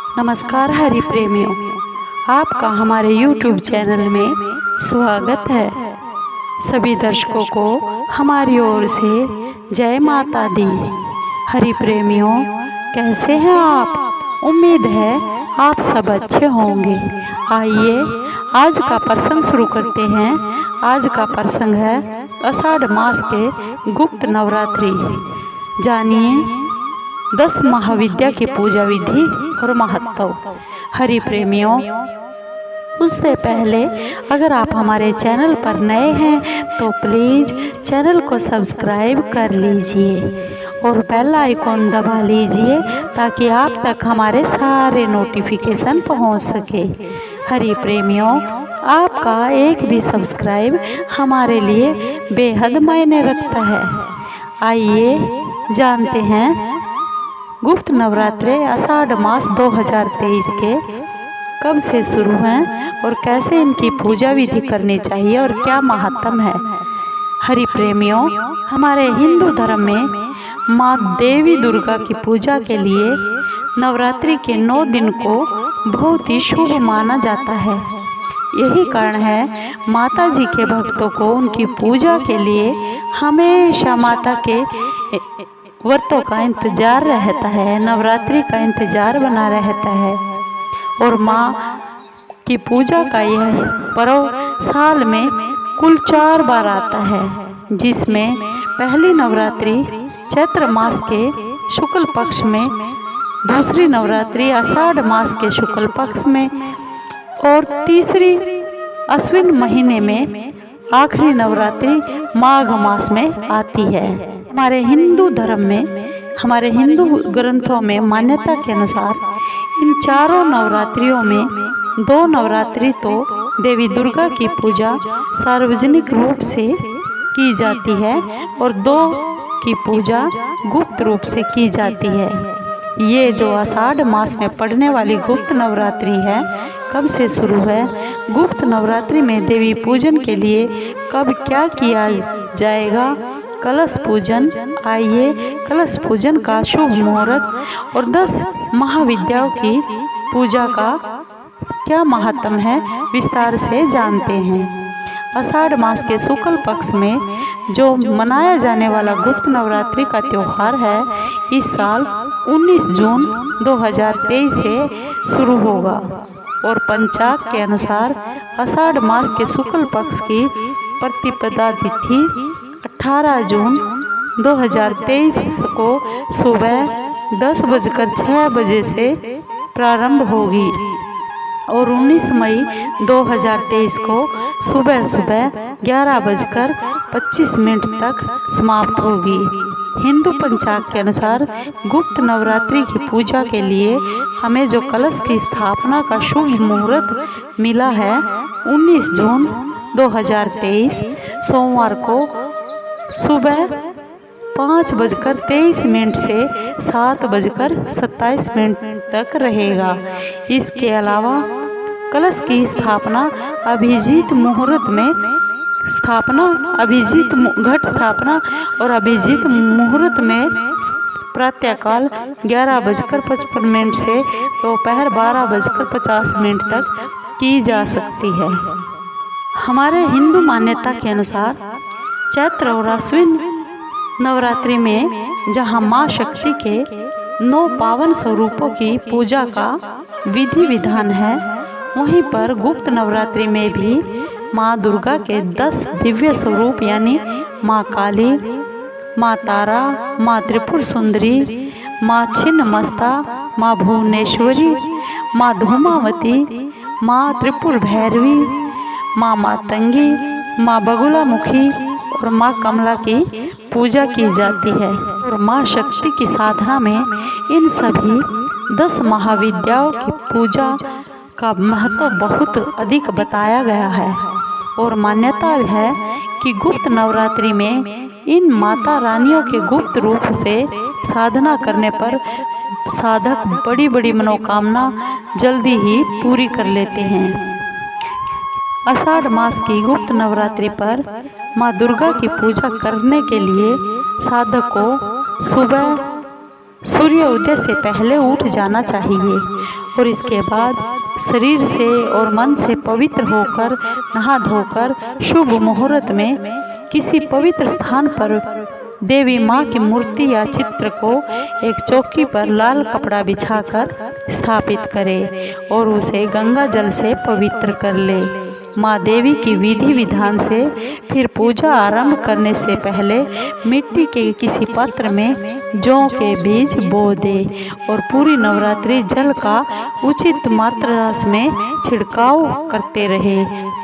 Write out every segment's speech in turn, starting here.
नमस्कार हरि प्रेमियों, आपका हमारे YouTube चैनल में स्वागत है। सभी दर्शकों को हमारी ओर से जय माता दी। हरि प्रेमियों, कैसे हैं आप? उम्मीद है आप सब अच्छे होंगे। आइए आज का प्रसंग शुरू करते हैं। आज का प्रसंग है आषाढ़ मास के गुप्त नवरात्रि। जानिए 10 महाविद्या की पूजा विधि और महत्व। हरि प्रेमियों, उससे पहले अगर आप हमारे चैनल पर नए हैं तो प्लीज चैनल को सब्सक्राइब कर लीजिए और बेल आइकॉन दबा लीजिए ताकि आप तक हमारे सारे नोटिफिकेशन पहुंच सके। हरि प्रेमियों, आपका एक भी सब्सक्राइब हमारे लिए बेहद मायने रखता है। आइए जानते हैं गुप्त नवरात्रे आषाढ़ मास 2023 के कब से शुरू हैं और कैसे इनकी पूजा विधि करनी चाहिए और क्या महत्व है। हरि प्रेमियों, हमारे हिंदू धर्म में माँ देवी दुर्गा की पूजा के लिए नवरात्रि के 9 दिन को बहुत ही शुभ माना जाता है। यही कारण है माता जी के भक्तों को उनकी पूजा के लिए हमेशा माता के व्रतों का इंतजार रहता है, नवरात्रि का इंतजार बना रहता है। और माँ की पूजा का यह पर्व साल में कुल 4 बार आता है, जिसमें पहली नवरात्रि चैत्र मास के शुक्ल पक्ष में, दूसरी नवरात्रि आषाढ़ मास के शुक्ल पक्ष में और तीसरी अश्विन महीने में, आखिरी नवरात्रि माघ मास में आती है। हमारे हिंदू धर्म में, हमारे हिंदू ग्रंथों में मान्यता के अनुसार इन चारों नवरात्रियों में 2 नवरात्रि तो देवी दुर्गा की पूजा सार्वजनिक रूप से की जाती है और 2 की पूजा गुप्त रूप से की जाती है। ये जो आषाढ़ मास में पड़ने वाली गुप्त नवरात्रि है, कब से शुरू है? गुप्त नवरात्रि में देवी पूजन के लिए कब क्या किया जाएगा? कलश पूजन। आइए कलश पूजन का शुभ मुहूर्त और 10 महाविद्याओं की पूजा का क्या महत्व है विस्तार से जानते हैं। आषाढ़ मास के शुक्ल पक्ष में जो मनाया जाने वाला गुप्त नवरात्रि का त्योहार है, इस साल 19 जून 2023 से शुरू होगा और पंचांग के अनुसार आषाढ़ मास के शुक्ल पक्ष की प्रतिपदा तिथि 18 जून 2023 को सुबह 10:06 बजे से प्रारंभ होगी और 19 मई 2023 को सुबह 11:25 तक समाप्त होगी। हिंदू पंचांग के अनुसार गुप्त नवरात्रि की पूजा के लिए हमें जो कलश की स्थापना का शुभ मुहूर्त मिला है, 19 जून 2023 सोमवार को सुबह 5:23 से 7:27 तक रहेगा। इसके अलावा कलश की स्थापना अभिजीत मुहूर्त में घट स्थापना और अभिजीत मुहूर्त में प्रातःकाल 11:55 से दोपहर 12:50 तक की जा सकती है। हमारे हिंदू मान्यता के अनुसार चैत्र और अश्विन नवरात्रि में जहां मां शक्ति के 9 पावन स्वरूपों की पूजा का विधि विधान है, वहीं पर गुप्त नवरात्रि में भी मां दुर्गा के 10 दिव्य स्वरूप यानी मां काली, मां तारा, मां त्रिपुर सुंदरी, मां छिन्नमस्ता, मां भुवनेश्वरी, मां धूमावती, मां त्रिपुर भैरवी, मां मातंगी, मां बगुलामुखी और मां कमला की पूजा की जाती है। और मां शक्ति की साधना में इन सभी 10 महाविद्याओं की पूजा का महत्व बहुत अधिक बताया गया है और मान्यता है कि गुप्त नवरात्रि में इन माता रानियों के गुप्त रूप से साधना करने पर साधक बड़ी बड़ी मनोकामना जल्दी ही पूरी कर लेते हैं। आषाढ़ मास की गुप्त नवरात्रि पर माँ दुर्गा की पूजा करने के लिए साधक को सुबह सूर्य उदय से पहले उठ जाना चाहिए और इसके बाद शरीर से और मन से पवित्र होकर नहा धोकर शुभ मुहूर्त में किसी पवित्र स्थान पर देवी माँ की मूर्ति या चित्र को एक चौकी पर लाल कपड़ा बिछाकर स्थापित करे और उसे गंगा जल से पवित्र कर ले। माँ देवी की विधि विधान से फिर पूजा आरंभ करने से पहले मिट्टी के किसी पात्र में जौ के बीज बो दे और पूरी नवरात्रि जल का उचित मात्रा में छिड़काव करते रहे।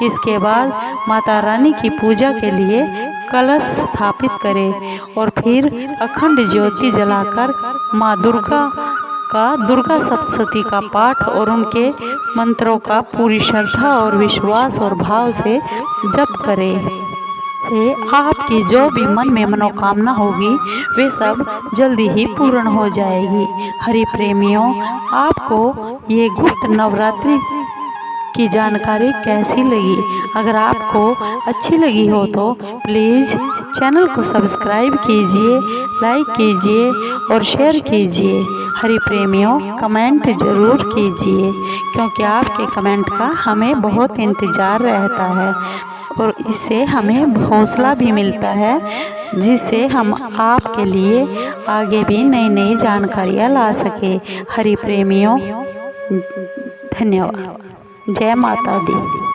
इसके बाद माता रानी की पूजा के लिए कलश स्थापित करें और फिर अखंड ज्योति जलाकर माँ दुर्गा सप्तशती का पाठ और उनके मंत्रों का पूरी श्रद्धा और विश्वास और भाव से जप करें। से आपकी जो भी मन में मनोकामना होगी वे सब जल्दी ही पूर्ण हो जाएगी। हरि प्रेमियों, आपको ये गुप्त नवरात्रि की जानकारी कैसी लगी? अगर आपको अच्छी लगी हो तो प्लीज़ चैनल को सब्सक्राइब कीजिए, लाइक कीजिए और शेयर कीजिए। हरि प्रेमियों, कमेंट ज़रूर कीजिए क्योंकि आपके कमेंट का हमें बहुत इंतज़ार रहता है और इससे हमें हौसला भी मिलता है जिससे हम आपके लिए आगे भी नई नई जानकारियाँ ला सके। हरि प्रेमियों, धन्यवाद। जय माता दी।